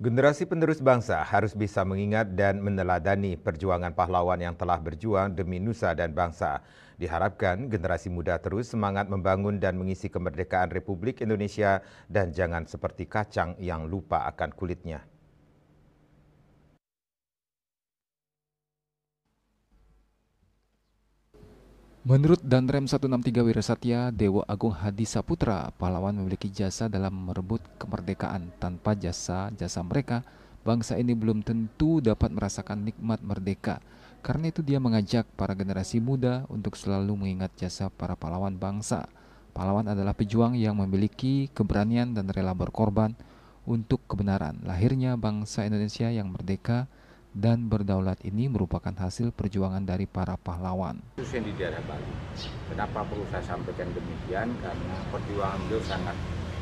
Generasi penerus bangsa harus bisa mengingat dan meneladani perjuangan pahlawan yang telah berjuang demi nusa dan bangsa. Diharapkan generasi muda terus semangat membangun dan mengisi kemerdekaan Republik Indonesia dan jangan seperti kacang yang lupa akan kulitnya. Menurut Danrem 163 Wirasatya Dewa Agung Hadi Saputra, pahlawan memiliki jasa dalam merebut kemerdekaan. Tanpa jasa mereka, bangsa ini belum tentu dapat merasakan nikmat merdeka. Karena itu dia mengajak para generasi muda untuk selalu mengingat jasa para pahlawan bangsa. Pahlawan adalah pejuang yang memiliki keberanian dan rela berkorban untuk kebenaran. Lahirnya bangsa Indonesia yang merdeka dan berdaulat ini merupakan hasil perjuangan dari para pahlawan. Khususnya di daerah Bali. Kenapa perlu saya sampaikan demikian? Karena perjuangan beliau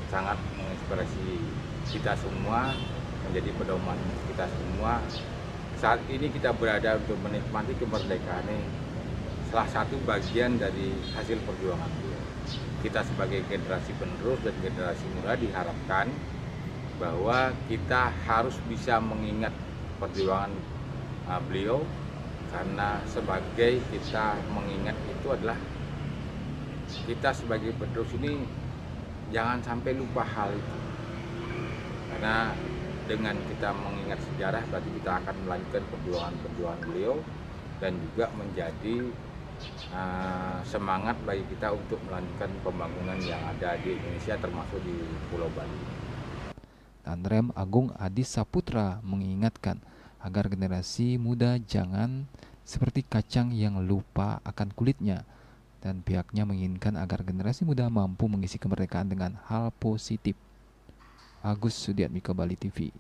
sangat menginspirasi kita semua, menjadi pedoman kita semua. Saat ini kita berada untuk menikmati kemerdekaan ini, salah satu bagian dari hasil perjuangan beliau. Kita sebagai generasi penerus dan generasi muda diharapkan bahwa kita harus bisa mengingat perjuangan beliau, karena sebagai kita mengingat itu adalah kita sebagai penerus ini jangan sampai lupa hal itu, karena dengan kita mengingat sejarah berarti kita akan melanjutkan perjuangan beliau dan juga menjadi semangat bagi kita untuk melanjutkan pembangunan yang ada di Indonesia termasuk di Pulau Bali. Danrem Agung Hadi Saputra mengingatkan agar generasi muda jangan seperti kacang yang lupa akan kulitnya, dan pihaknya menginginkan agar generasi muda mampu mengisi kemerdekaan dengan hal positif. Agus Sudiatmiko, Bali TV.